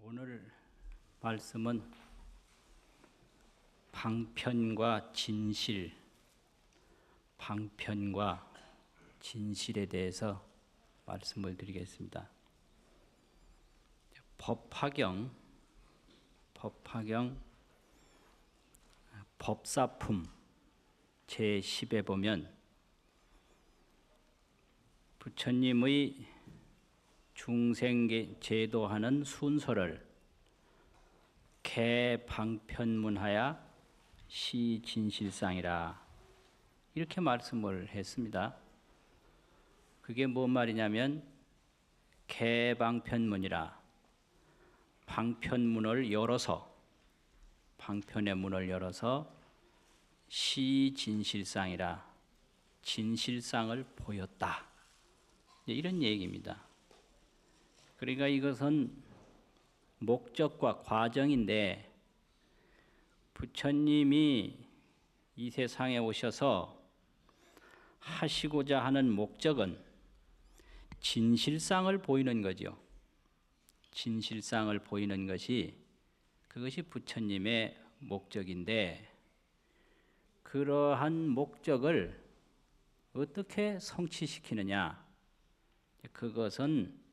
오늘 말씀은 방편과 진실, 방편과 진실에 대해서 말씀을 드리겠습니다. 법화경 법사품 제10에 보면 부처님의 중생 제도하는 순서를 개방편문하야 시진실상이라 이렇게 말씀을 했습니다. 그게 뭔 말이냐면 개방편문이라 방편문을 열어서 방편의 문을 열어서 시진실상이라 진실상을 보였다. 이런 얘기입니다. 그러니까 이것은 목적과 과정인데 부처님이 이 세상에 오셔서 하시고자 하는 목적은 진실상을 보이는 거죠. 진실상을 보이는 것이 그것이 부처님의 목적인데 그러한 목적을 어떻게 성취시키느냐? 그것은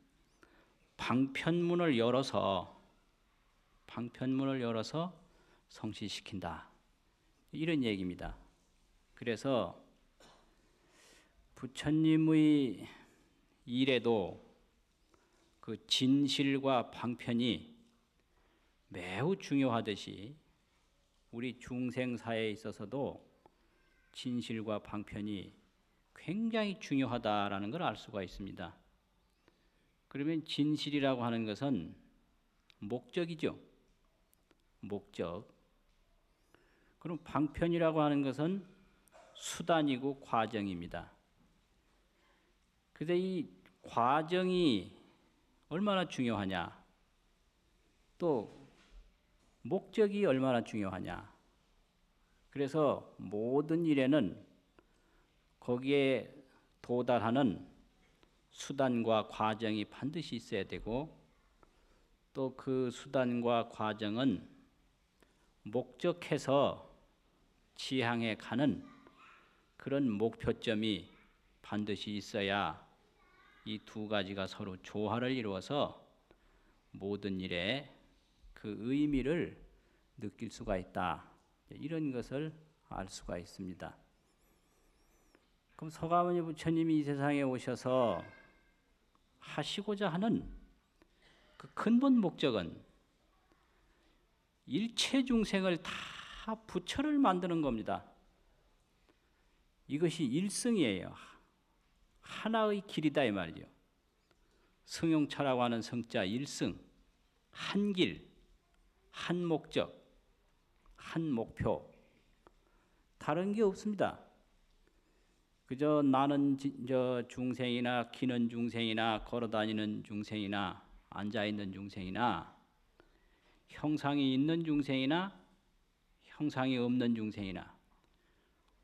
방편문을 열어서 성취시킨다. 이런 얘기입니다. 그래서 부처님의 일에도 그 진실과 방편이 매우 중요하듯이 우리 중생사에 있어서도 진실과 방편이 굉장히 중요하다라는 걸 알 수가 있습니다. 그러면 진실이라고 하는 것은 목적이죠. 목적. 그럼 방편이라고 하는 것은 수단이고 과정입니다. 그런데 이 과정이 얼마나 중요하냐? 또 목적이 얼마나 중요하냐? 그래서 모든 일에는 거기에 도달하는 수단과 과정이 반드시 있어야 되고 또 그 수단과 과정은 목적해서 지향해 가는 그런 목표점이 반드시 있어야 이 두 가지가 서로 조화를 이루어서 모든 일에 그 의미를 느낄 수가 있다. 이런 것을 알 수가 있습니다. 그럼 서가모니 부처님이 이 세상에 오셔서 하시고자 하는 그 근본 목적은 일체 중생을 다 부처를 만드는 겁니다. 이것이 일승이에요. 하나의 길이다 이 말이죠. 승용차라고 하는 성자 일승, 한 길, 한 목적, 한 목표, 다른 게 없습니다. 그저 나는 저 중생이나 기는 중생이나 걸어다니는 중생이나 앉아있는 중생이나 형상이 있는 중생이나 형상이 없는 중생이나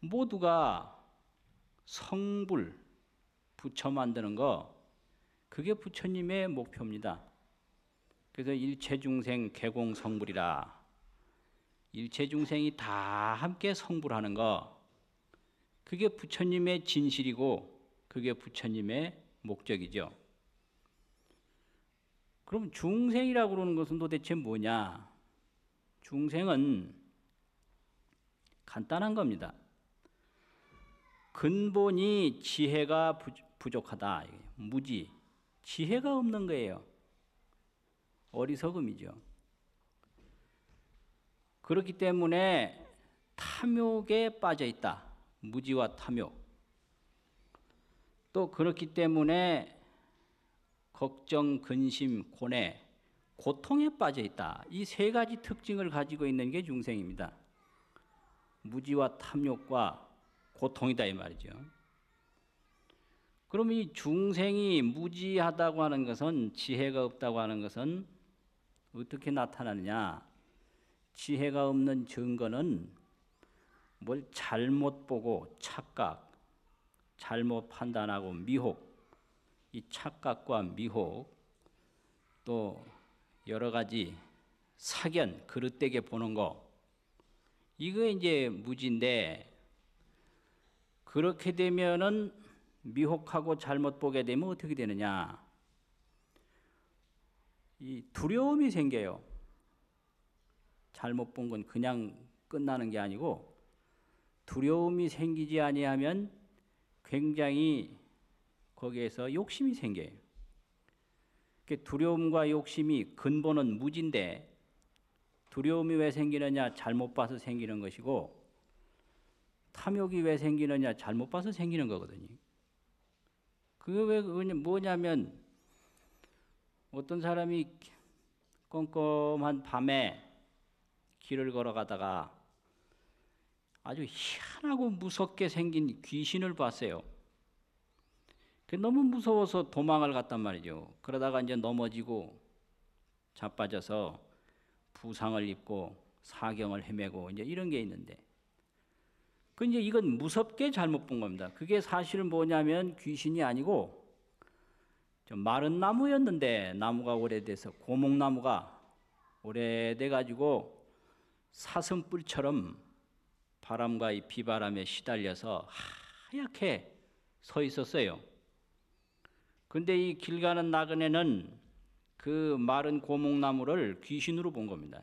모두가 성불, 부처 만드는 거 그게 부처님의 목표입니다. 그래서 일체중생 개공성불이라 일체중생이 다 함께 성불하는 거 그게 부처님의 진실이고 그게 부처님의 목적이죠. 그럼 중생이라고 그러는 것은 도대체 뭐냐? 중생은 간단한 겁니다. 근본이 지혜가 부족하다. 무지, 지혜가 없는 거예요. 어리석음이죠. 그렇기 때문에 탐욕에 빠져 있다. 무지와 탐욕. 또 그렇기 때문에 걱정, 근심, 고뇌, 고통에 빠져 있다. 이 세 가지 특징을 가지고 있는 게 중생입니다. 무지와 탐욕과 고통이다 이 말이죠. 그럼 이 중생이 무지하다고 하는 것은 지혜가 없다고 하는 것은 어떻게 나타나느냐? 지혜가 없는 증거는 뭘 잘못 보고 착각, 잘못 판단하고 미혹, 이 착각과 미혹, 또 여러 가지 사견, 그릇되게 보는 거, 이거 이제 무지인데, 그렇게 되면은 미혹하고 잘못 보게 되면 어떻게 되느냐? 이 두려움이 생겨요. 잘못 본 건 그냥 끝나는 게 아니고 두려움이 생기지 아니하면 굉장히 거기에서 욕심이 생겨요. 두려움과 욕심이 근본은 무지인데 두려움이 왜 생기느냐? 잘못 봐서 생기는 것이고 탐욕이 왜 생기느냐? 잘못 봐서 생기는 거거든요. 그게 왜 뭐냐면 어떤 사람이 껌껌한 밤에 길을 걸어가다가 아주 희한하고 무섭게 생긴 귀신을 봤어요. 너무 무서워서 도망을 갔단 말이죠. 그러다가 이제 넘어지고 자빠져서 부상을 입고 사경을 헤매고 이제 이런 게 있는데, 이제 이건 무섭게 잘못 본 겁니다. 그게 사실은 뭐냐면 귀신이 아니고 좀 마른 나무였는데 나무가 오래돼서 고목나무가 오래돼 가지고 사슴뿔처럼 바람과 이 비바람에 시달려서 하얗게 서 있었어요. 근데 이 길 가는 나그네는 그 마른 고목나무를 귀신으로 본 겁니다.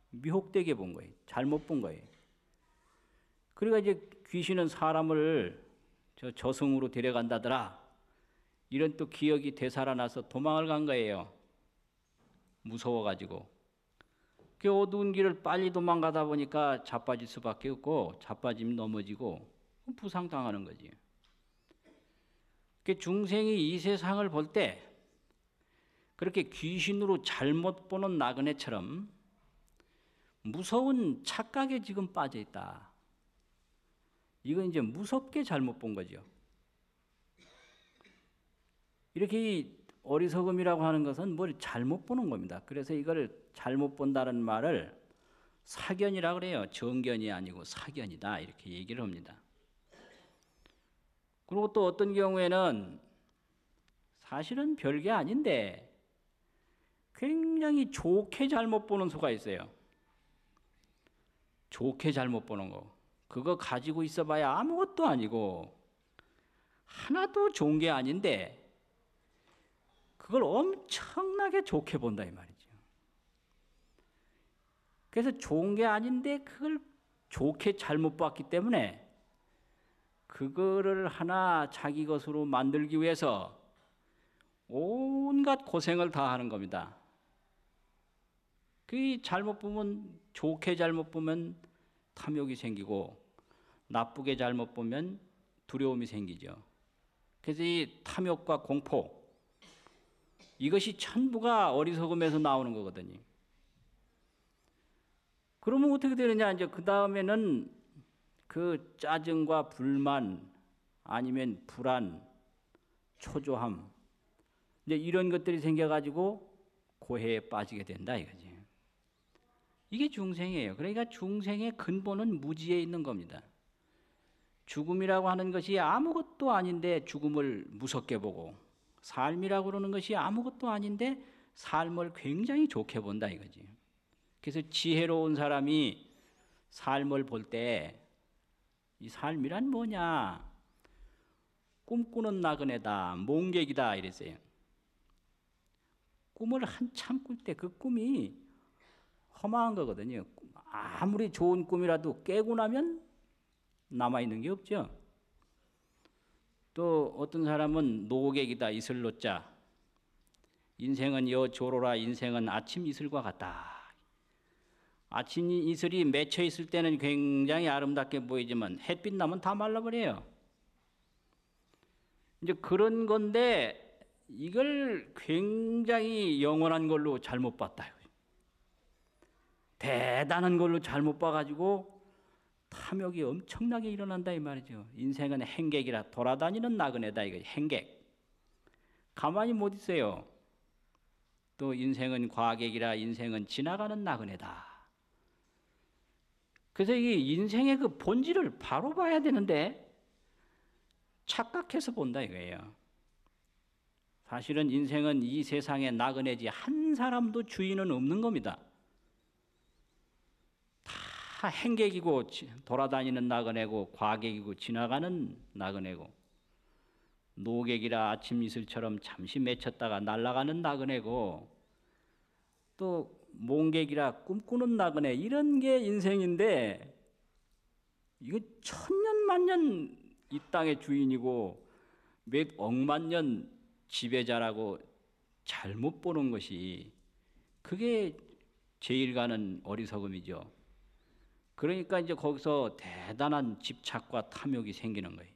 미혹되게 본 거예요. 잘못 본 거예요. 그러니까 이제 귀신은 사람을 저승으로 데려간다더라, 이런 또 기억이 되살아나서 도망을 간 거예요. 무서워가지고. 그 어두운 길을 빨리 도망가다 보니까 자빠질 수밖에 없고 자빠지면 넘어지고 부상당하는 거지. 중생이 이 세상을 볼 때 그렇게 귀신으로 잘못 보는 나그네처럼 무서운 착각에 지금 빠져 있다. 이건 이제 무섭게 잘못 본 거죠. 이렇게 어리석음이라고 하는 것은 뭘 잘못 보는 겁니다. 그래서 이걸 잘못 본다는 말을 사견이라고 그래요. 정견이 아니고 사견이다, 이렇게 얘기를 합니다. 그리고 또 어떤 경우에는 사실은 별게 아닌데 굉장히 좋게 잘못 보는 수가 있어요. 좋게 잘못 보는 거. 그거 가지고 있어봐야 아무것도 아니고 하나도 좋은 게 아닌데 그걸 엄청나게 좋게 본다 이 말이죠. 그래서 좋은 게 아닌데 그걸 좋게 잘못 봤기 때문에 그거를 하나 자기 것으로 만들기 위해서 온갖 고생을 다 하는 겁니다. 그 잘못 보면, 좋게 잘못 보면 탐욕이 생기고 나쁘게 잘못 보면 두려움이 생기죠. 그래서 이 탐욕과 공포, 이것이 전부가 어리석음에서 나오는 거거든요. 그러면 어떻게 되느냐? 이제 그 다음에는 그 짜증과 불만, 아니면 불안, 초조함, 이제 이런 것들이 생겨가지고 고해에 빠지게 된다 이거지. 이게 중생이에요. 그러니까 중생의 근본은 무지에 있는 겁니다. 죽음이라고 하는 것이 아무것도 아닌데 죽음을 무섭게 보고, 삶이라고 그러는 것이 아무것도 아닌데 삶을 굉장히 좋게 본다 이거지. 그래서 지혜로운 사람이 삶을 볼 때 이 삶이란 뭐냐? 꿈꾸는 나그네다, 몽객이다 이랬어요. 꿈을 한참 꿀 때 그 꿈이 허망한 거거든요. 아무리 좋은 꿈이라도 깨고 나면 남아있는 게 없죠. 또 어떤 사람은 노객이다, 이슬로자. 인생은 여조로라, 인생은 아침 이슬과 같다. 아침 이슬이 맺혀 있을 때는 굉장히 아름답게 보이지만 햇빛 나면 다 말라버려요. 이제 그런 건데 이걸 굉장히 영원한 걸로 잘못 봤다. 대단한 걸로 잘못 봐가지고 탐욕이 엄청나게 일어난다 이 말이죠. 인생은 행객이라, 돌아다니는 나그네다 이거. 행객. 가만히 못 있어요. 또 인생은 과객이라, 인생은 지나가는 나그네다. 그래서 이 인생의 그 본질을 바로 봐야 되는데 착각해서 본다 이거예요. 사실은 인생은 이 세상의 나그네지 한 한 사람도 주인은 없는 겁니다. 다 행객이고 돌아다니는 나그네고 과객이고 지나가는 나그네고 노객이라 아침 이슬처럼 잠시 맺혔다가 날아가는 나그네고 또 몽객이라 꿈꾸는 나그네, 이런 게 인생인데 이거 천년만년 이 땅의 주인이고 몇 억만 년 지배자라고 잘못 보는 것이, 그게 제일 가는 어리석음이죠. 그러니까 이제 거기서 대단한 집착과 탐욕이 생기는 거예요.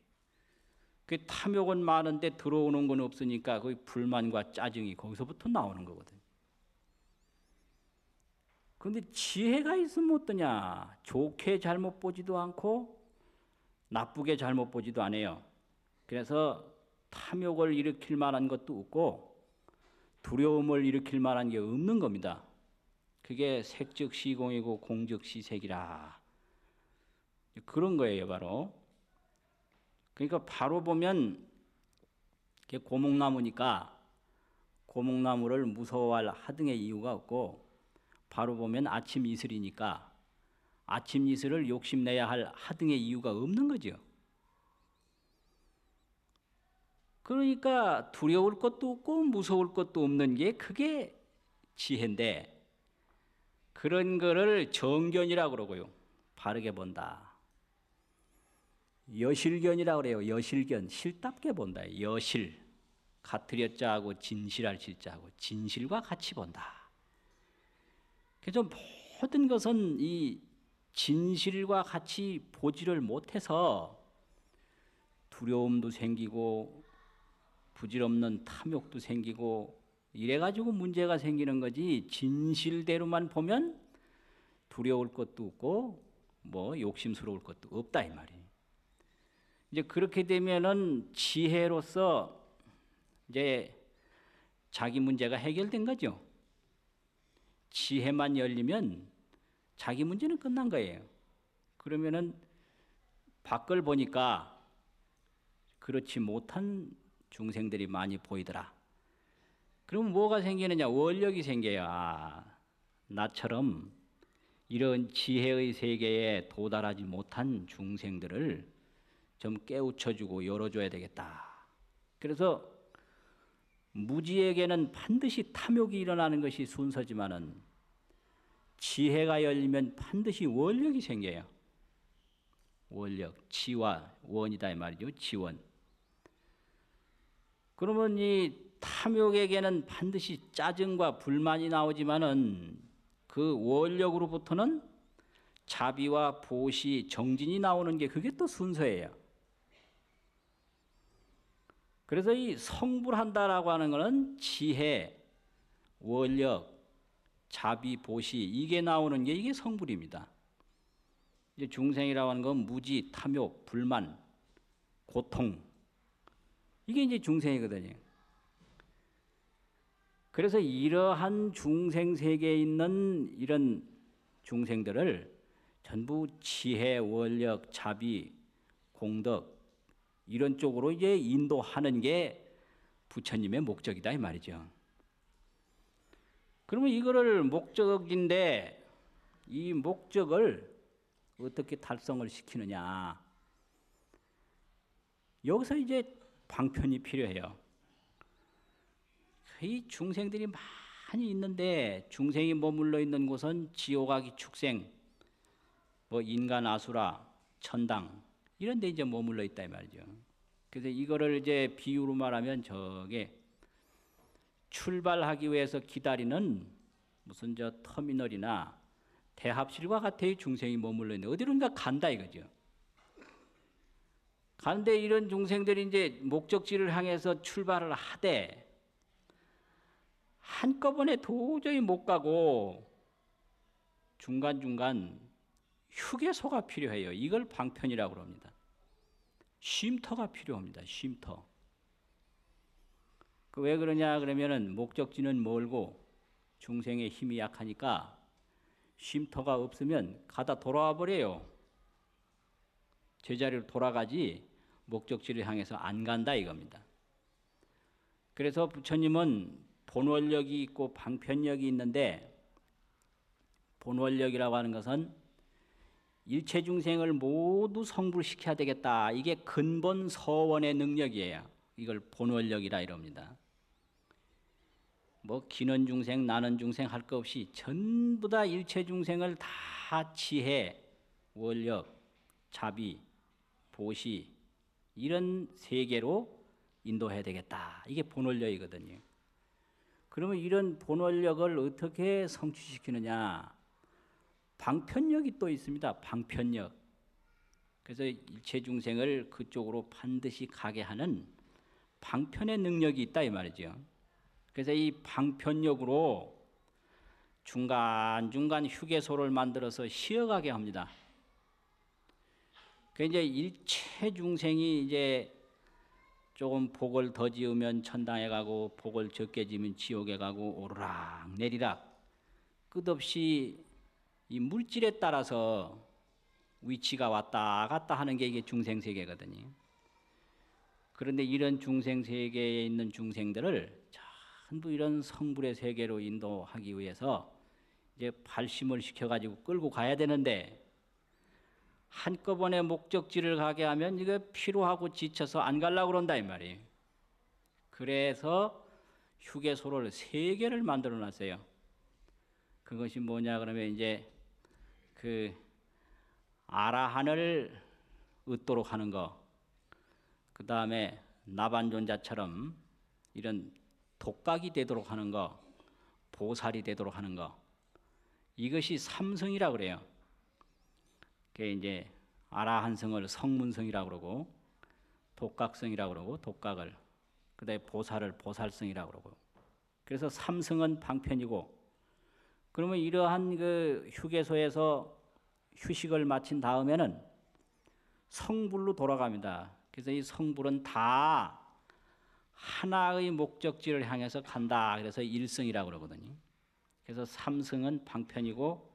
그 탐욕은 많은데 들어오는 건 없으니까 거기 불만과 짜증이 거기서부터 나오는 거거든. 그런데 지혜가 있으면 어떠냐? 좋게 잘못 보지도 않고 나쁘게 잘못 보지도 않아요. 그래서 탐욕을 일으킬 만한 것도 없고 두려움을 일으킬 만한 게 없는 겁니다. 그게 색즉시공이고 공즉시색이라 그런 거예요, 바로. 그러니까 바로 보면 고목나무니까 고목나무를 무서워할 하등의 이유가 없고, 바로 보면 아침 이슬이니까 아침 이슬을 욕심내야 할 하등의 이유가 없는 거죠. 그러니까 두려울 것도 없고 무서울 것도 없는 게 그게 지혜인데, 그런 거를 정견이라고 그러고요. 바르게 본다. 여실견이라고 그래요. 여실견. 실답게 본다. 여실. 가트려자하고 진실할 실자하고 진실과 같이 본다. 그래서 모든 것은 이 진실과 같이 보지를 못해서 두려움도 생기고 부질없는 탐욕도 생기고 이래가지고 문제가 생기는 거지, 진실대로만 보면 두려울 것도 없고 뭐 욕심스러울 것도 없다 이 말이에요. 이제 그렇게 되면은 지혜로서 이제 자기 문제가 해결된 거죠. 지혜만 열리면 자기 문제는 끝난 거예요. 그러면은 밖을 보니까 그렇지 못한 중생들이 많이 보이더라. 그럼 뭐가 생기느냐? 원력이 생겨요. 아, 나처럼 이런 지혜의 세계에 도달하지 못한 중생들을 좀 깨우쳐주고 열어줘야 되겠다. 그래서 무지에게는 반드시 탐욕이 일어나는 것이 순서지만은 지혜가 열리면 반드시 원력이 생겨요. 원력, 지와 원이다 이 말이죠. 지원. 그러면 이 탐욕에게는 반드시 짜증과 불만이 나오지만은 그 원력으로부터는 자비와 보시, 정진이 나오는 게 그게 또 순서예요. 그래서 이 성불한다라고 하는 것은 지혜, 원력, 자비, 보시, 이게 나오는 게 이게 성불입니다. 이제 중생이라고 하는 건 무지, 탐욕, 불만, 고통, 이게 이제 중생이거든요. 그래서 이러한 중생 세계에 있는 이런 중생들을 전부 지혜, 원력, 자비, 공덕 이런 쪽으로 이제 인도하는 게 부처님의 목적이다 이 말이죠. 그러면 이거를 목적인데 이 목적을 어떻게 달성을 시키느냐? 여기서 이제 방편이 필요해요. 이 중생들이 많이 있는데 중생이 머물러 있는 곳은 지옥아기 축생, 뭐 인간 아수라, 천당 이런 데 이제 머물러 있다 이 말이죠. 그래서 이거를 이제 비유로 말하면 저게 출발하기 위해서 기다리는 무슨 저 터미널이나 대합실과 같아요. 중생이 머물러 있는 어디론가 간다 이거죠. 가는데 이런 중생들이 이제 목적지를 향해서 출발을 하되 한꺼번에 도저히 못 가고 중간중간 휴게소가 필요해요. 이걸 방편이라고 합니다. 쉼터가 필요합니다. 쉼터. 왜 그러냐 그러면은 목적지는 멀고 중생의 힘이 약하니까 쉼터가 없으면 가다 돌아와 버려요. 제자리로 돌아가지 목적지를 향해서 안 간다 이겁니다. 그래서 부처님은 본원력이 있고 방편력이 있는데, 본원력이라고 하는 것은 일체 중생을 모두 성불시켜야 되겠다. 이게 근본 서원의 능력이에요. 이걸 본원력이라 이럽니다. 뭐 기는 중생, 나는 중생 할 것 없이 전부 다 일체 중생을 다 지혜, 원력, 자비, 보시 이런 세계로 인도해야 되겠다. 이게 본원력이거든요. 그러면 이런 본원력을 어떻게 성취시키느냐? 방편력이 또 있습니다. 방편력. 그래서 일체 중생을 그쪽으로 반드시 가게 하는 방편의 능력이 있다 이 말이죠. 그래서 이 방편력으로 중간중간 휴게소를 만들어서 쉬어가게 합니다. 그 이제 일체 중생이 이제 조금 복을 더 지으면 천당에 가고 복을 적게 지으면 지옥에 가고 오르락 내리락 끝없이 이 물질에 따라서 위치가 왔다 갔다 하는 게 이게 중생세계거든요. 그런데 이런 중생세계에 있는 중생들을 전부 이런 성불의 세계로 인도하기 위해서 이제 발심을 시켜가지고 끌고 가야 되는데, 한꺼번에 목적지를 가게 하면 이거 피로하고 지쳐서 안 가려고 그런다 이 말이에요. 그래서 휴게소를 3개를 만들어 놨어요. 그것이 뭐냐 그러면 이제 그 아라한을 얻도록 하는 거, 그 다음에 나반존자처럼 이런 독각이 되도록 하는 거, 보살이 되도록 하는 거, 이것이 삼성이라 그래요. 그게 이제 아라한성을 성문성이라고 그러고, 독각성이라고 그러고, 독각을, 그다음에 보살을 보살성이라고 그러고. 그래서 삼성은 방편이고, 그러면 이러한 그 휴게소에서 휴식을 마친 다음에는 성불로 돌아갑니다. 그래서 이 성불은 다 하나의 목적지를 향해서 간다. 그래서 일성이라고 그러거든요. 그래서 삼성은 방편이고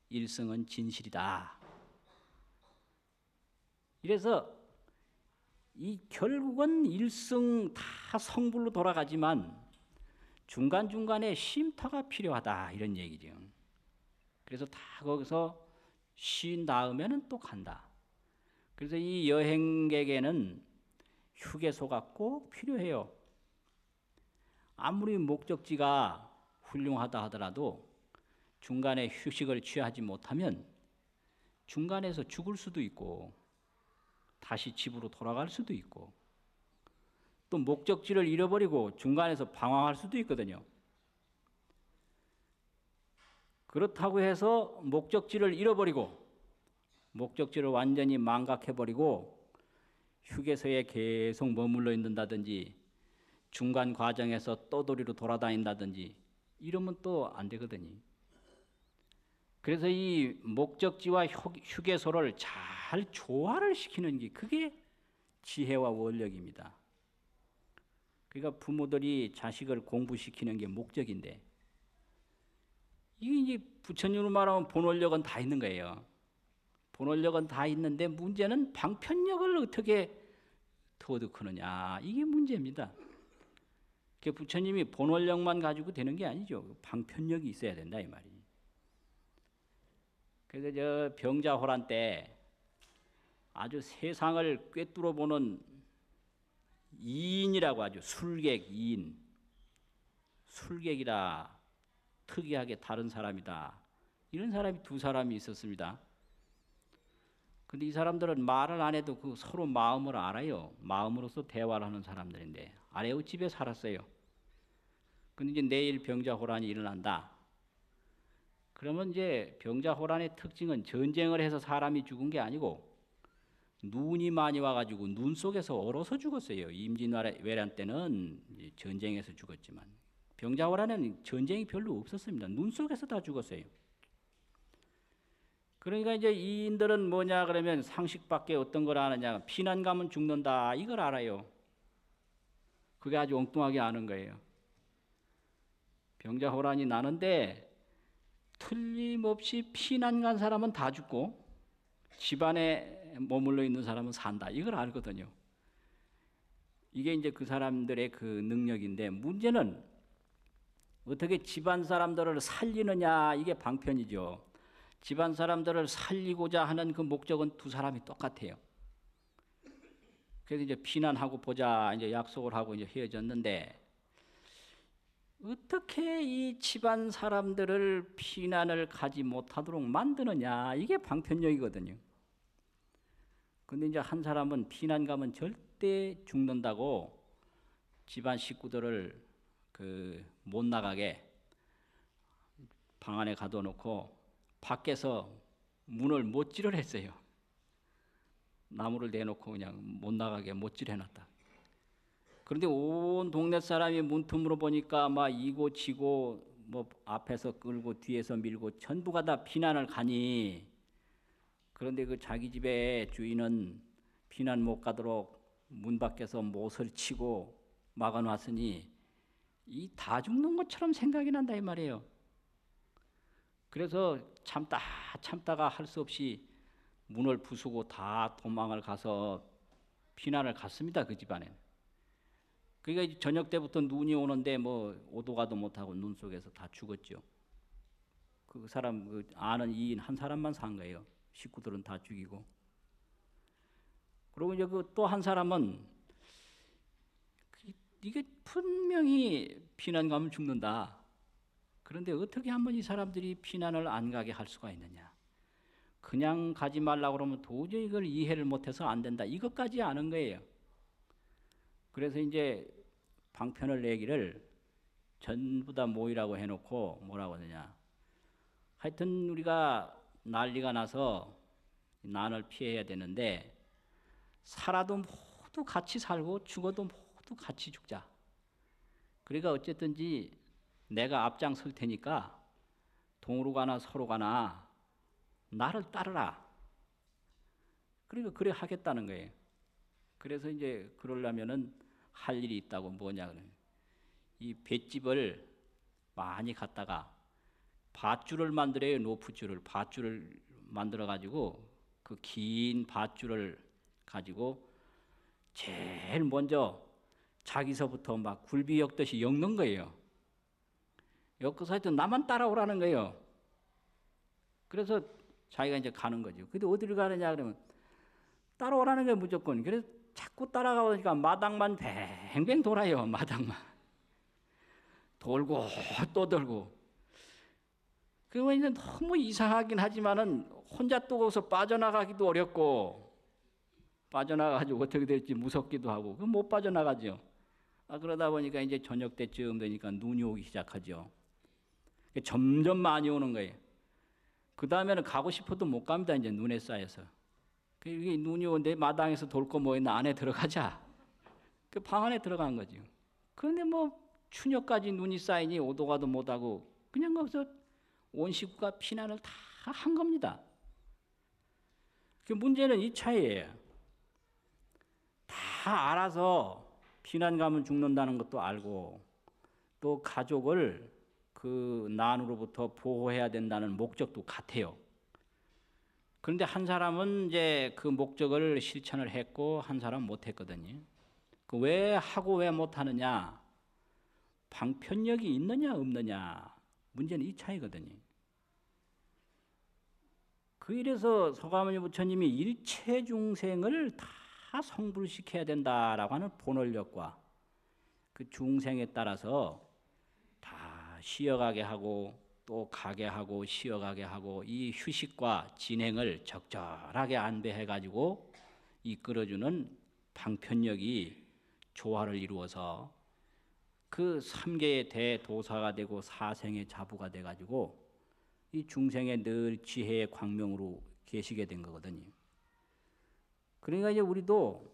일성은 진실이다. 이래서 이 결국은 일성 다 성불로 돌아가지만 중간중간에 쉼터가 필요하다 이런 얘기죠. 그래서 다 거기서 쉰 다음에는 또 간다. 그래서 이 여행객에는 휴게소가 꼭 필요해요. 아무리 목적지가 훌륭하다 하더라도 중간에 휴식을 취하지 못하면 중간에서 죽을 수도 있고 다시 집으로 돌아갈 수도 있고 또 목적지를 잃어버리고 중간에서 방황할 수도 있거든요. 그렇다고 해서 목적지를 잃어버리고 목적지를 완전히 망각해버리고 휴게소에 계속 머물러 있는다든지 중간 과정에서 떠돌이로 돌아다닌다든지 이러면 또 안 되거든요. 그래서 이 목적지와 휴게소를 잘 조화를 시키는 게 그게 지혜와 원력입니다. 그러니까 부모들이 자식을 공부시키는 게 목적인데 이게 이제 부처님으로 말하면 본원력은 다 있는 거예요. 본원력은 다 있는데 문제는 방편력을 어떻게 터득하느냐 이게 문제입니다. 부처님이 본원력만 가지고 되는 게 아니죠. 방편력이 있어야 된다 이 말이에요. 그래서 저 병자호란 때 아주 세상을 꿰뚫어 보는 이인이라고 하죠. 술객 이인. 술객이라 특이하게 다른 사람이다. 이런 사람이 2사람이 있었습니다. 근데 이 사람들은 말을 안 해도 그 서로 마음을 알아요. 마음으로서 대화를 하는 사람들인데 아래의 집에 살았어요. 근데 이제 내일 병자호란이 일어난다. 그러면 이제 병자호란의 특징은 전쟁을 해서 사람이 죽은 게 아니고 눈이 많이 와가지고 눈 속에서 얼어서 죽었어요. 임진왜란 때는 전쟁에서 죽었지만 병자호란에는 전쟁이 별로 없었습니다. 눈 속에서 다 죽었어요. 그러니까 이제 이인들은 뭐냐 그러면 상식밖에 어떤 걸 아느냐, 피난 가면 죽는다 이걸 알아요. 그게 아주 엉뚱하게 아는 거예요. 병자호란이 나는데 틀림없이 피난 간 사람은 다 죽고 집안에 머물러 있는 사람은 산다 이걸 알거든요. 이게 이제 그 사람들의 그 능력인데 문제는 어떻게 집안 사람들을 살리느냐, 이게 방편이죠. 집안 사람들을 살리고자 하는 그 목적은 두 사람이 똑같아요. 그래서 이제 피난하고 보자 이제 약속을 하고 이제 헤어졌는데, 어떻게 이 집안 사람들을 피난을 가지 못하도록 만드느냐, 이게 방편력이거든요. 근데 이제 한 사람은 피난 가면 절대 죽는다고 집안 식구들을 못 나가게 방 안에 가둬놓고 밖에서 문을 못질을 했어요. 나무를 내놓고 그냥 못 나가게 못질 해놨다. 그런데 온 동네 사람이 문틈으로 보니까 막 이고 지고 뭐 앞에서 끌고 뒤에서 밀고 전부가 다 피난을 가니, 그런데 그 자기 집의 주인은 피난 못 가도록 문 밖에서 못을 치고 막아놨으니 이 다 죽는 것처럼 생각이 난다 이 말이에요. 그래서 참다가 할 수 없이 문을 부수고 다 도망을 가서 피난을 갔습니다. 그 집안에. 그러니까 저녁 때부터 눈이 오는데 뭐 오도 가도 못하고 눈 속에서 다 죽었죠. 그 사람 아는 이인 한 사람만 산 거예요. 식구들은 다 죽이고. 그리고 이제 그 또 한 사람은 이게 분명히 피난 가면 죽는다. 그런데 어떻게 한번 이 사람들이 피난을 안 가게 할 수가 있느냐. 그냥 가지 말라고 그러면 도저히 이걸 이해를 못해서 안 된다. 이것까지 아는 거예요. 그래서 이제 방편을 내기를 전부 다 모이라고 해놓고 뭐라고 하느냐. 하여튼 우리가 난리가 나서 난을 피해야 되는데 살아도 모두 같이 살고 죽어도 모두 같이 죽자. 그러니까 어쨌든지 내가 앞장설 테니까 동으로 가나 서로 가나 나를 따르라. 그러니까 그래 하겠다는 거예요. 그래서 이제 그러려면은 할 일이 있다고 뭐냐 그러면 이 볏집을 많이 갖다가 밧줄을 만들어요. 노프줄을 밧줄을 만들어 가지고 그 긴 밧줄을 가지고 제일 먼저 자기서부터 막 굴비 엮듯이 엮는 거예요. 엮어서 하여튼 나만 따라오라는 거예요. 그래서 자기가 이제 가는 거죠. 근데 어디를 가느냐 그러면 따라오라는 게 무조건. 그래서 자꾸 따라가 보니까 마당만 뱅뱅 돌아요. 마당만 돌고 또 돌고. 그거 이제 너무 이상하긴 하지만은 혼자 또 거기서 빠져나가기도 어렵고 빠져나가가지고 어떻게 될지 무섭기도 하고 그 못 빠져나가죠. 그러다 보니까 이제 저녁 때쯤 되니까 눈이 오기 시작하죠. 점점 많이 오는 거예요. 그 다음에는 가고 싶어도 못 갑니다. 이제 눈에 쌓여서. 이게 눈이 오는데 마당에서 돌 거 뭐 있나 안에 들어가자. 그 방 안에 들어간 거죠. 그런데 뭐 추녀까지 눈이 쌓이니 오도 가도 못하고 그냥 거기서 온 식구가 피난을 다 한 겁니다. 그 문제는 이 차이예요. 다 알아서 피난 가면 죽는다는 것도 알고 또 가족을 그 난으로부터 보호해야 된다는 목적도 같아요. 그런데 한 사람은 이제 그 목적을 실천을 했고 한 사람은 못 했거든요. 그 왜 하고 왜 못 하느냐? 방편력이 있느냐 없느냐? 문제는 이 차이거든요. 그 이래서 서가모니 부처님이 일체 중생을 다 성불시켜야 된다라고 하는 본원력과 그 중생에 따라서 다 쉬어가게 하고 또 가게 하고 쉬어가게 하고 이 휴식과 진행을 적절하게 안배해 가지고 이끌어주는 방편력이 조화를 이루어서 그 삼계의 대도사가 되고 사생의 자부가 돼 가지고 이 중생의 늘 지혜의 광명으로 계시게 된 거거든요. 그러니까 이제 우리도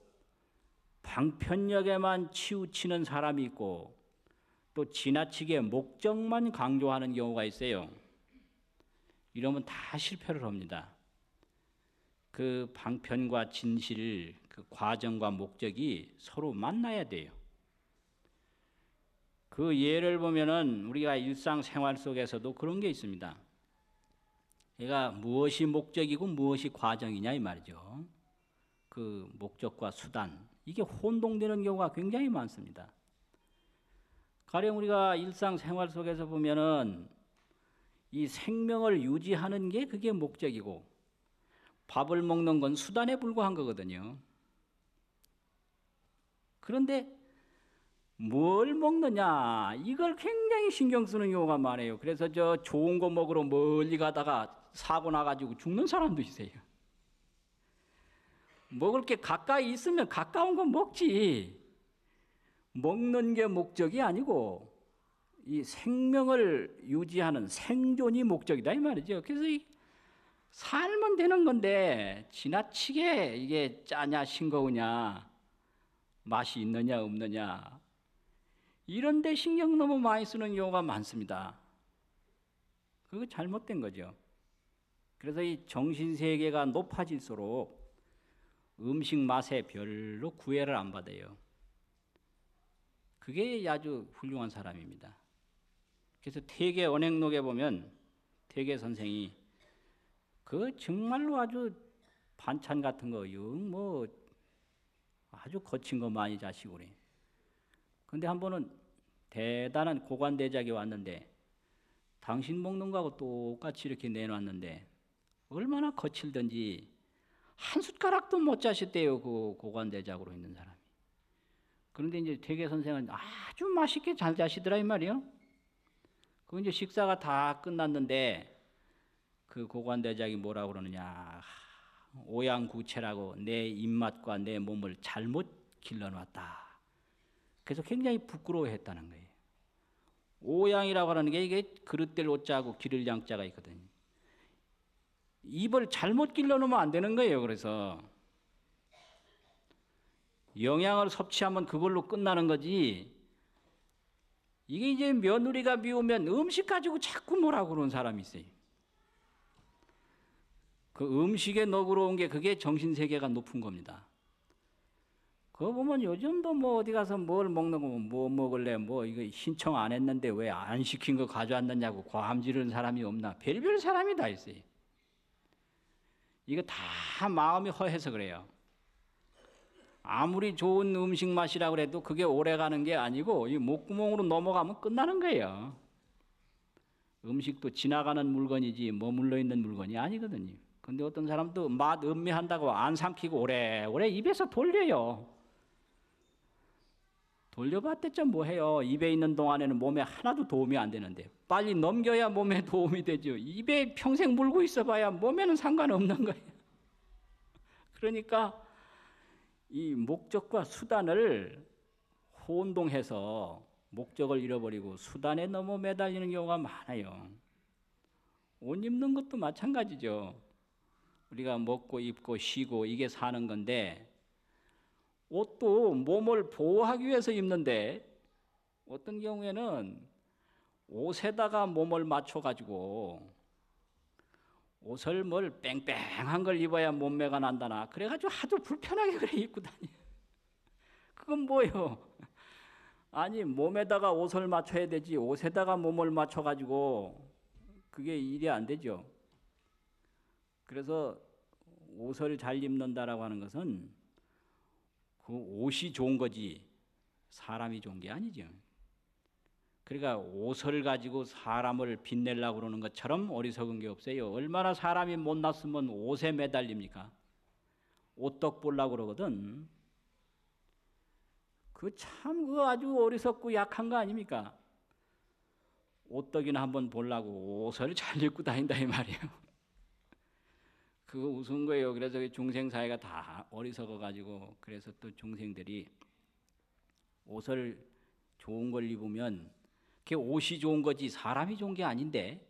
방편력에만 치우치는 사람이 있고 또 지나치게 목적만 강조하는 경우가 있어요. 이러면 다 실패를 합니다. 그 방편과 진실, 그 과정과 목적이 서로 만나야 돼요. 그 예를 보면은 우리가 일상생활 속에서도 그런 게 있습니다. 얘가 무엇이 목적이고 무엇이 과정이냐 이 말이죠. 그 목적과 수단 이게 혼동되는 경우가 굉장히 많습니다. 가령 우리가 일상생활 속에서 보면은 이 생명을 유지하는 게 그게 목적이고 밥을 먹는 건 수단에 불과한 거거든요. 그런데 뭘 먹느냐 이걸 굉장히 신경 쓰는 경우가 많아요. 그래서 저 좋은 거 먹으러 멀리 가다가 사고 나가지고 죽는 사람도 있어요. 먹을 게 가까이 있으면 가까운 거 먹지. 먹는 게 목적이 아니고 이 생명을 유지하는 생존이 목적이다 이 말이죠. 그래서 이 살면 되는 건데 지나치게 이게 짜냐 싱거우냐 맛이 있느냐 없느냐 이런 데 신경 너무 많이 쓰는 경우가 많습니다. 그거 잘못된 거죠. 그래서 이 정신세계가 높아질수록 음식 맛에 별로 구애를 안 받아요. 그게 아주 훌륭한 사람입니다. 그래서 퇴계 언행록에 보면 퇴계 선생이 그 정말로 아주 반찬 같은 거 영 뭐 아주 거친 거 많이 자시고 그래. 근데 한 번은 대단한 고관대작이 왔는데 당신 먹는 거하고 똑같이 이렇게 내놨는데 얼마나 거칠던지 한 숟가락도 못 자셨대요. 그 고관대작으로 있는 사람이. 그런데 이제 퇴계 선생은 아주 맛있게 잘 자시더라 이 말이요. 그 이제 식사가 다 끝났는데 그 고관대작이 뭐라고 그러느냐. 오양구체라고 내 입맛과 내 몸을 잘못 길러놨다. 그래서 굉장히 부끄러워했다는 거예요. 오양이라고 하는 게 이게 그릇될 오자하고 기를 양자가 있거든요. 입을 잘못 길러놓으면 안 되는 거예요. 그래서 영양을 섭취하면 그걸로 끝나는 거지. 이게 이제 며느리가 미우면 음식 가지고 자꾸 뭐라고 그러는 사람이 있어요. 그 음식에 너그러운 게 그게 정신세계가 높은 겁니다. 그거 보면 요즘도 뭐 어디 가서 뭘 먹는 거 뭐 먹을래 뭐 이거 신청 안 했는데 왜 안 시킨 거 가져왔느냐고 과함 지르는 사람이 없나. 별별 사람이 다 있어요. 이거 다 마음이 허해서 그래요. 아무리 좋은 음식 맛이라고 그래도 그게 오래 가는 게 아니고 이 목구멍으로 넘어가면 끝나는 거예요. 음식도 지나가는 물건이지 머물러 있는 물건이 아니거든요. 근데 어떤 사람도 맛 음미한다고 안 삼키고 오래오래 입에서 돌려요. 돌려봤댔자 뭐해요. 입에 있는 동안에는 몸에 하나도 도움이 안 되는데 빨리 넘겨야 몸에 도움이 되죠. 입에 평생 물고 있어봐야 몸에는 상관없는 거예요. 그러니까 이 목적과 수단을 혼동해서 목적을 잃어버리고 수단에 너무 매달리는 경우가 많아요. 옷 입는 것도 마찬가지죠. 우리가 먹고 입고 쉬고 이게 사는 건데 옷도 몸을 보호하기 위해서 입는데 어떤 경우에는 옷에다가 몸을 맞춰가지고 옷을 뭘 뺑뺑한 걸 입어야 몸매가 난다나 그래가지고 하도 불편하게 그래 입고 다니. 그건 뭐예요? 아니 몸에다가 옷을 맞춰야 되지 옷에다가 몸을 맞춰가지고 그게 일이 안 되죠. 그래서 옷을 잘 입는다라고 하는 것은 그 옷이 좋은 거지 사람이 좋은 게 아니죠. 그러니까 옷을 가지고 사람을 빛내려고 그러는 것처럼 어리석은 게 없어요. 얼마나 사람이 못났으면 옷에 매달립니까? 옷떡 보려고 그러거든. 그거 아주 어리석고 약한 거 아닙니까? 옷떡이나 한번 보려고 옷을 잘 입고 다닌다 이 말이에요. 그거 우스운 거예요. 그래서 중생 사회가 다 어리석어 가지고 그래서 또 중생들이 옷을 좋은 걸 입으면 그게 옷이 좋은 거지 사람이 좋은 게 아닌데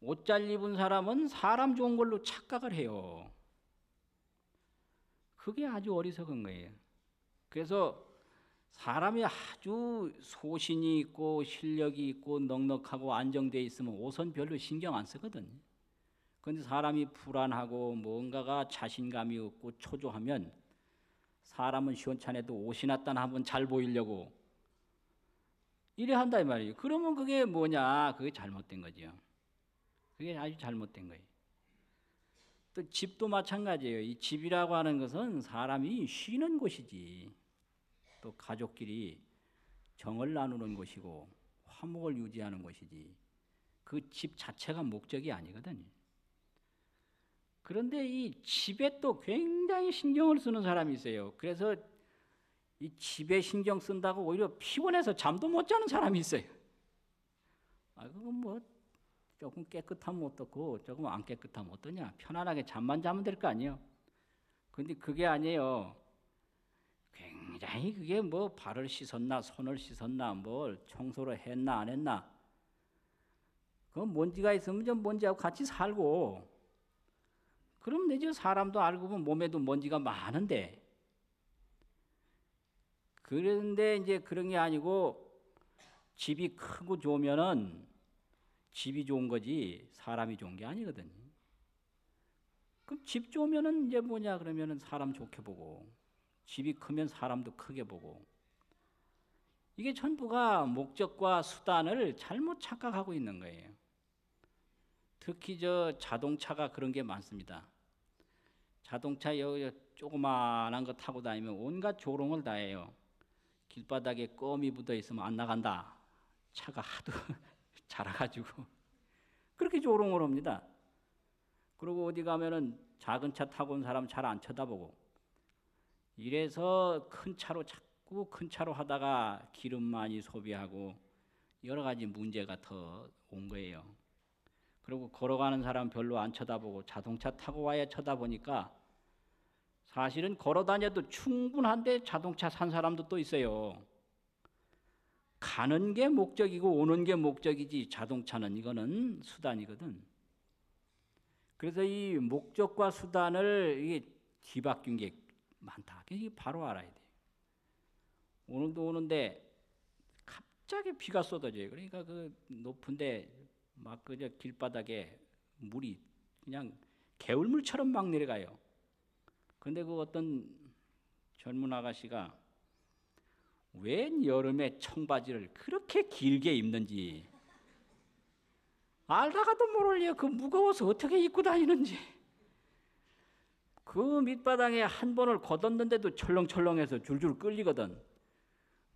옷 잘 입은 사람은 사람 좋은 걸로 착각을 해요. 그게 아주 어리석은 거예요. 그래서 사람이 아주 소신이 있고 실력이 있고 넉넉하고 안정되어 있으면 옷은 별로 신경 안 쓰거든. 그런데 사람이 불안하고 뭔가가 자신감이 없고 초조하면 사람은 시원찮아도 옷이나 딴 한번 잘 보이려고 이래 한다 이 말이에요. 그러면 그게 뭐냐? 그게 잘못된 거죠. 그게 아주 잘못된 거예요. 또 집도 마찬가지예요. 이 집이라고 하는 것은 사람이 쉬는 곳이지. 또 가족끼리 정을 나누는 것이고 화목을 유지하는 것이지 그 집 자체가 목적이 아니거든요. 그런데 이 집에 또 굉장히 신경을 쓰는 사람이 있어요. 그래서 이 집에 신경 쓴다고 오히려 피곤해서 잠도 못 자는 사람이 있어요. 그건 뭐 조금 깨끗하면 어떻고 조금 안 깨끗하면 어떠냐. 편안하게 잠만 자면 될 거 아니에요. 근데 그게 아니에요. 굉장히 그게 뭐 발을 씻었나 손을 씻었나 뭘 청소를 했나 안 했나. 그 먼지가 있으면 좀 먼지하고 같이 살고 그럼 내지 사람도 알고 보면 몸에도 먼지가 많은데 그런데 이제 그런 게 아니고 집이 크고 좋으면은 집이 좋은 거지 사람이 좋은 게 아니거든. 그럼 집 좋으면은 이제 뭐냐 그러면은 사람 좋게 보고 집이 크면 사람도 크게 보고 이게 전부가 목적과 수단을 잘못 착각하고 있는 거예요. 특히 저 자동차가 그런 게 많습니다. 자동차 여기 조그마한 거 타고 다니면 온갖 조롱을 다 해요. 길바닥에 껌이 묻어 있으면 안 나간다. 차가 하도 자라가지고 그렇게 조롱을 합니다. 그리고 어디 가면은 작은 차 타고 온 사람 잘 안 쳐다보고 이래서 큰 차로 자꾸 큰 차로 하다가 기름 많이 소비하고 여러 가지 문제가 더 온 거예요. 그리고 걸어가는 사람 별로 안 쳐다보고 자동차 타고 와야 쳐다보니까 사실은 걸어 다녀도 충분한데 자동차 산 사람도 또 있어요. 가는 게 목적이고 오는 게 목적이지 자동차는 이거는 수단이거든. 그래서 이 목적과 수단을 이게 뒤바뀐 게 많다. 이게 바로 알아야 돼요. 오늘도 오는데 갑자기 비가 쏟아져요. 그러니까 그 높은데 막 그저 길바닥에 물이 그냥 개울물처럼 막 내려가요. 그런데 그 어떤 젊은 아가씨가 웬 여름에 청바지를 그렇게 길게 입는지 알다가도 모를래요. 그 무거워서 어떻게 입고 다니는지. 그 밑바닥에 한 번을 걷었는데도 철렁철렁해서 줄줄 끌리거든.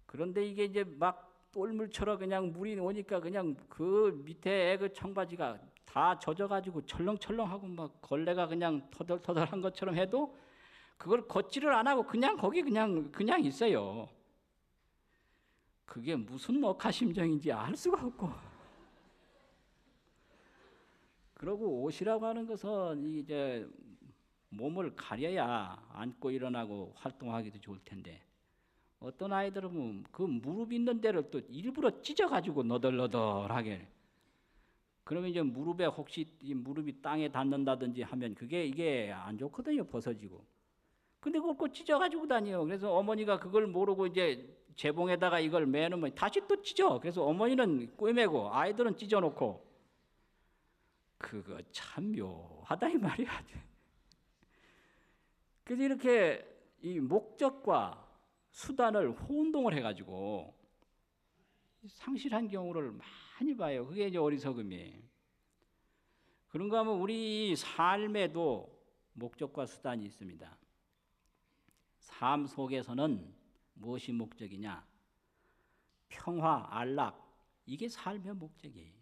그런데 이게 이제 막 똘물처럼 그냥 물이 오니까 그냥 그 밑에 그 청바지가 다 젖어가지고 철렁철렁하고 막 걸레가 그냥 터덜터덜한 것처럼 해도 그걸 걷지를 안 하고 그냥 거기 그냥 있어요. 그게 무슨 억하심정인지 알 수가 없고. 그러고 옷이라고 하는 것은 이제 몸을 가려야 앉고 일어나고 활동하기도 좋을 텐데 어떤 아이들은 그 무릎 있는 데를 또 일부러 찢어가지고 너덜너덜하게 그러면 이제 무릎에 혹시 이 무릎이 땅에 닿는다든지 하면 그게 이게 안 좋거든요. 벗어지고. 근데 그걸 꼭 찢어가지고 다녀요. 그래서 어머니가 그걸 모르고 이제 재봉에다가 이걸 매놓으면 다시 또 찢어. 그래서 어머니는 꿰매고 아이들은 찢어놓고 그거 참 묘하다 이 말이야. 그래서 이렇게 이 목적과 수단을 혼동을 해가지고 상실한 경우를 많이 봐요. 그게 이제 어리석음이에요. 그런가 하면 우리 삶에도 목적과 수단이 있습니다. 삶 속에서는 무엇이 목적이냐? 평화, 안락, 이게 삶의 목적이에요.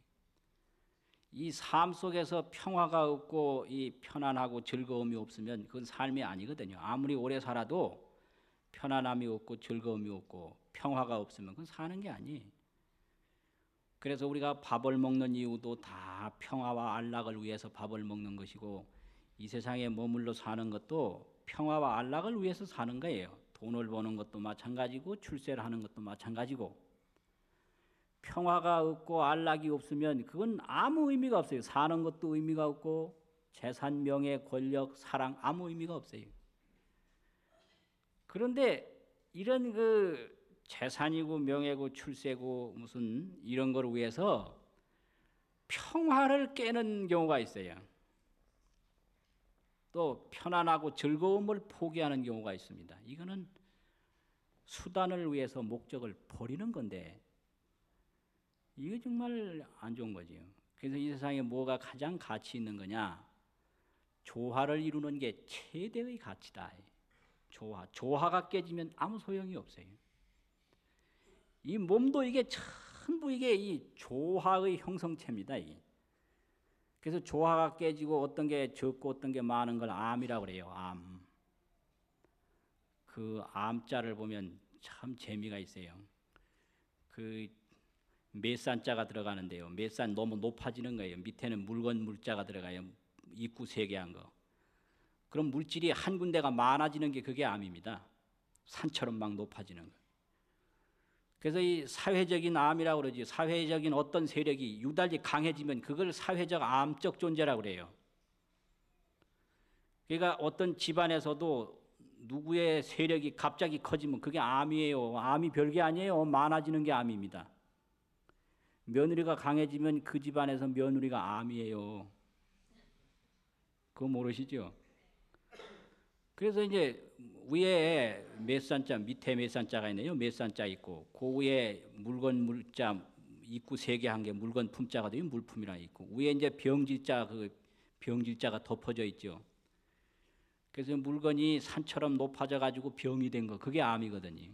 이 삶 속에서 평화가 없고 이 편안하고 즐거움이 없으면 그건 삶이 아니거든요. 아무리 오래 살아도 편안함이 없고 즐거움이 없고 평화가 없으면 그건 사는 게 아니에요. 그래서 우리가 밥을 먹는 이유도 다 평화와 안락을 위해서 밥을 먹는 것이고 이 세상에 머물러 사는 것도 평화와 안락을 위해서 사는 거예요. 돈을 버는 것도 마찬가지고 출세를 하는 것도 마찬가지고 평화가 없고 안락이 없으면 그건 아무 의미가 없어요. 사는 것도 의미가 없고 재산, 명예, 권력, 사랑 아무 의미가 없어요. 그런데 이런 그 재산이고 명예고 출세고 무슨 이런 걸 위해서 평화를 깨는 경우가 있어요. 또 편안하고 즐거움을 포기하는 경우가 있습니다. 이거는 수단을 위해서 목적을 버리는 건데 이게 정말 안 좋은 거지요. 그래서 이 세상에 뭐가 가장 가치 있는 거냐? 조화를 이루는 게 최대의 가치다. 조화가 깨지면 아무 소용이 없어요. 이 몸도 이게 전부 이게 이 조화의 형성체입니다. 그래서 조화가 깨지고 어떤 게 적고 어떤 게 많은 걸 암이라고 그래요. 암. 그 암자를 보면 참 재미가 있어요. 그 몇산자가 들어가는데요. 몇산 너무 높아지는 거예요. 밑에는 물건 물자가 들어가요. 입구 세 개 한 거. 그럼 물질이 한 군데가 많아지는 게 그게 암입니다. 산처럼 막 높아지는 거. 그래서 이 사회적인 암이라고 그러지. 사회적인 어떤 세력이 유달리 강해지면 그걸 사회적 암적 존재라고 그래요. 그러니까 어떤 집안에서도 누구의 세력이 갑자기 커지면 그게 암이에요. 암이 별게 아니에요. 많아지는 게 암입니다. 며느리가 강해지면 그 집안에서 며느리가 암이에요. 그거 모르시죠? 그래서 이제 위에 몇 산자, 밑에 몇 산자가 있네요. 몇 산자 있고, 그 위에 물건 물자 입구 세 개 한 개 물건 품자가 되면 물품이라 있고, 위에 이제 병질자 그 병질자가 덮어져 있죠. 그래서 물건이 산처럼 높아져 가지고 병이 된 거, 그게 암이거든요.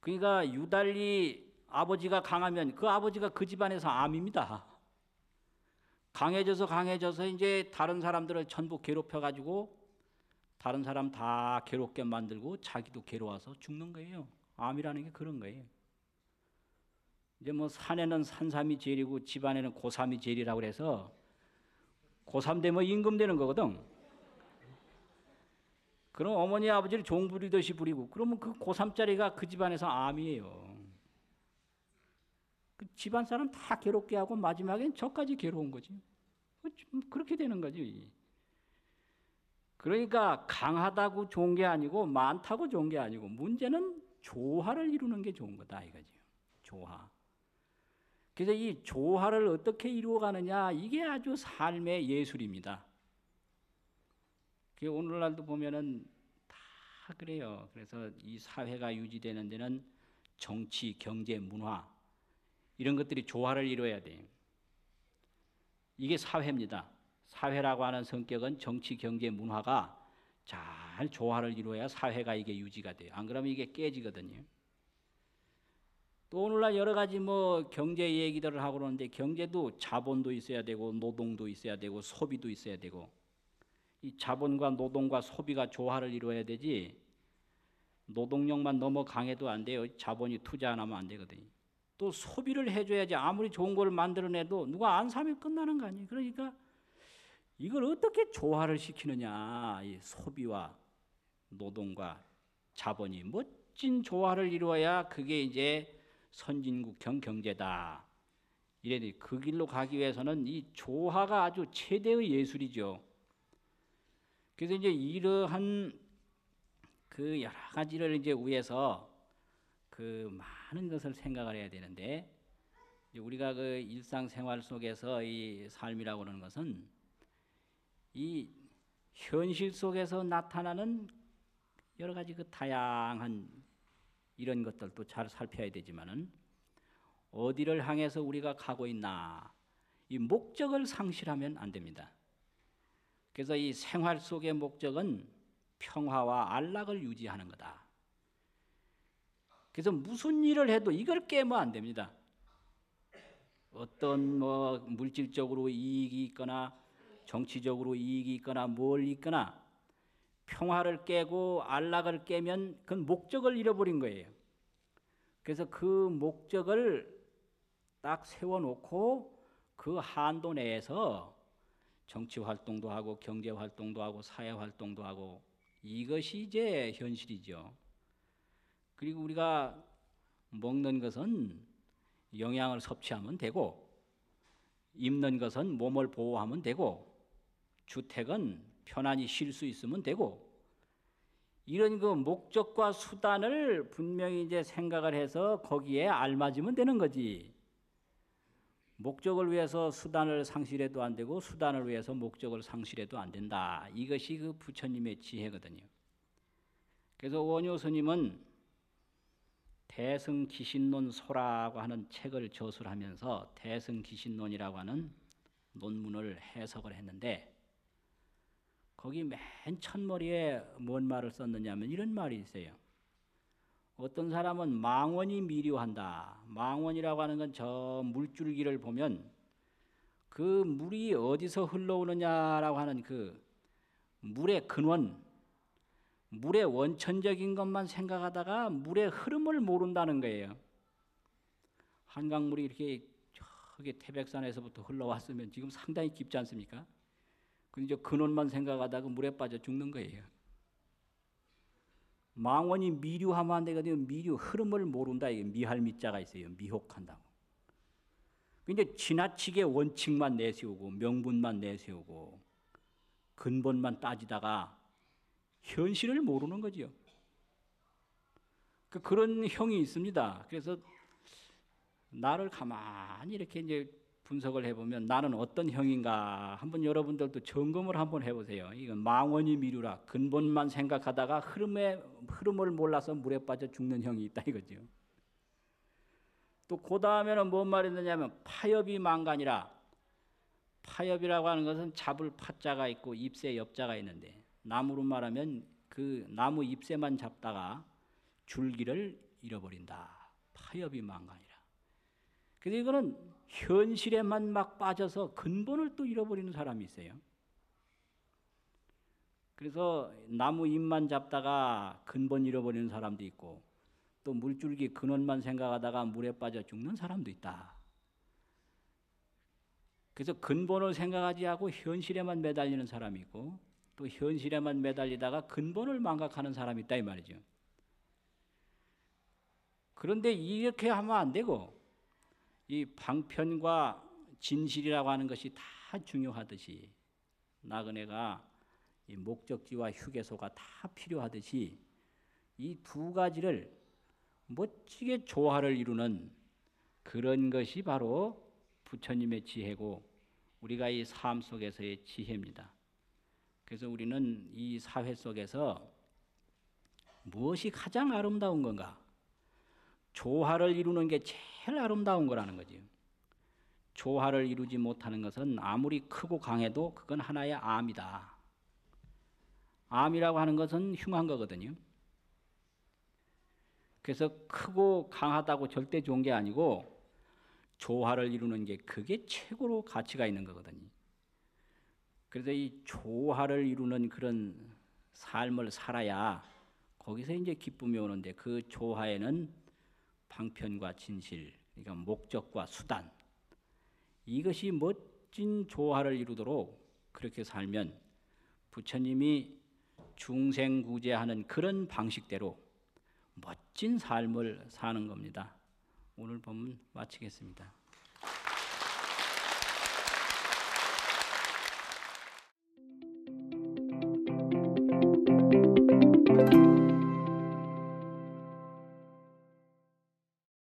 그러니까 유달리 아버지가 강하면 그 아버지가 그 집안에서 암입니다. 강해져서 이제 다른 사람들을 전부 괴롭혀 가지고 다른 사람 다 괴롭게 만들고 자기도 괴로워서 죽는 거예요. 암이라는 게 그런 거예요. 이제 뭐 산에는 산삼이 제일이고 집안에는 고삼이 제일이라고 그래서 고삼 되면 임금 되는 거거든. 그럼 어머니 아버지를 종 부리듯이 부리고 그러면 그 고삼짜리가 그 집안에서 암이에요. 그 집안 사람 다 괴롭게 하고 마지막엔 저까지 괴로운 거지. 그렇게 되는 거지. 그러니까 강하다고 좋은 게 아니고 많다고 좋은 게 아니고 문제는 조화를 이루는 게 좋은 거다 이거죠. 조화. 그래서 이 조화를 어떻게 이루어가느냐 이게 아주 삶의 예술입니다. 오늘날도 보면은 다 그래요. 그래서 이 사회가 유지되는 데는 정치, 경제, 문화 이런 것들이 조화를 이루어야 돼요. 이게 사회입니다. 사회라고 하는 성격은 정치, 경제, 문화가 잘 조화를 이루어야 사회가 이게 유지가 돼요. 안 그러면 이게 깨지거든요. 또 오늘날 여러 가지 뭐 경제 얘기들을 하고 그러는데 경제도 자본도 있어야 되고 노동도 있어야 되고 소비도 있어야 되고 이 자본과 노동과 소비가 조화를 이루어야 되지 노동력만 너무 강해도 안 돼요. 자본이 투자 안 하면 안 되거든요. 또 소비를 해줘야지 아무리 좋은 걸 만들어내도 누가 안 사면 끝나는 거 아니에요. 그러니까 이걸 어떻게 조화를 시키느냐. 이 소비와 노동과 자본이 멋진 조화를 이루어야 그게 이제 선진국형 경제다. 이래야 돼. 그 길로 가기 위해서는 이 조화가 아주 최대의 예술이죠. 그래서 이제 이러한 그 여러 가지를 이제 위해서 그 많은 것을 생각을 해야 되는데 우리가 그 일상생활 속에서 이 삶이라고 하는 것은 이 현실 속에서 나타나는 여러 가지 그 다양한 이런 것들도 잘 살펴야 되지만은 어디를 향해서 우리가 가고 있나 이 목적을 상실하면 안 됩니다. 그래서 이 생활 속의 목적은 평화와 안락을 유지하는 거다. 그래서 무슨 일을 해도 이걸 깨면 안 됩니다. 어떤 뭐 물질적으로 이익이 있거나 정치적으로 이익이 있거나 뭘 있거나 평화를 깨고 안락을 깨면 그건 목적을 잃어버린 거예요. 그래서 그 목적을 딱 세워놓고 그 한도 내에서 정치 활동도 하고 경제 활동도 하고 사회 활동도 하고 이것이 이제 현실이죠. 그리고 우리가 먹는 것은 영양을 섭취하면 되고 입는 것은 몸을 보호하면 되고 주택은 편안히 쉴 수 있으면 되고 이런 그 목적과 수단을 분명히 이제 생각을 해서 거기에 알맞으면 되는 거지. 목적을 위해서 수단을 상실해도 안 되고 수단을 위해서 목적을 상실해도 안 된다. 이것이 그 부처님의 지혜거든요. 그래서 원효 스님은 대승기신론 소라고 하는 책을 저술하면서 대승기신론이라고 하는 논문을 해석을 했는데 거기 맨 첫머리에 뭔 말을 썼느냐면 이런 말이 있어요. 어떤 사람은 망원이 미료한다. 망원이라고 하는 건 저 물줄기를 보면 그 물이 어디서 흘러오느냐라고 하는 그 물의 근원, 물의 원천적인 것만 생각하다가 물의 흐름을 모른다는 거예요. 한강물이 이렇게 저기 태백산에서부터 흘러왔으면 지금 상당히 깊지 않습니까? 근데 근원만 생각하다가 물에 빠져 죽는 거예요. 망원이 미류하면 안 되거든요. 미류, 흐름을 모른다. 이게 미할 미자가 있어요. 미혹한다고. 근데 지나치게 원칙만 내세우고 명분만 내세우고 근본만 따지다가 현실을 모르는 거죠. 그런 형이 있습니다. 그래서 나를 가만히 이렇게 이제 분석을 해보면 나는 어떤 형인가 한번 여러분들도 점검을 한번 해보세요. 이건 망원이 미루라. 근본만 생각하다가 흐름을 몰라서 물에 빠져 죽는 형이 있다 이거죠. 또 그 다음에는 뭔 말이 있느냐면 파엽이 망간이라. 파엽이라고 하는 것은 잡을 파자가 있고 잎새 엽자가 있는데 나무로 말하면 그 나무 잎새만 잡다가 줄기를 잃어버린다. 파엽이 망간이라. 그래서 이거는 현실에만 막 빠져서 근본을 또 잃어버리는 사람이 있어요. 그래서 나무 잎만 잡다가 근본 잃어버리는 사람도 있고 또 물줄기 근원만 생각하다가 물에 빠져 죽는 사람도 있다. 그래서 근본을 생각하지 않고 현실에만 매달리는 사람이 있고 또 현실에만 매달리다가 근본을 망각하는 사람이 있다 이 말이죠. 그런데 이렇게 하면 안 되고 이 방편과 진실이라고 하는 것이 다 중요하듯이 나그네가 이 목적지와 휴게소가 다 필요하듯이 이 두 가지를 멋지게 조화를 이루는 그런 것이 바로 부처님의 지혜고 우리가 이 삶 속에서의 지혜입니다. 그래서 우리는 이 사회 속에서 무엇이 가장 아름다운 건가? 조화를 이루는 게 제일 아름다운 거라는 거죠. 조화를 이루지 못하는 것은 아무리 크고 강해도 그건 하나의 암이다. 암이라고 하는 것은 흉한 거거든요. 그래서 크고 강하다고 절대 좋은 게 아니고 조화를 이루는 게 그게 최고로 가치가 있는 거거든요. 그래서 이 조화를 이루는 그런 삶을 살아야 거기서 이제 기쁨이 오는데 그 조화에는 방편과 진실, 그러니까 목적과 수단 이것이 멋진 조화를 이루도록 그렇게 살면 부처님이 중생구제하는 그런 방식대로 멋진 삶을 사는 겁니다. 오늘 본문 마치겠습니다.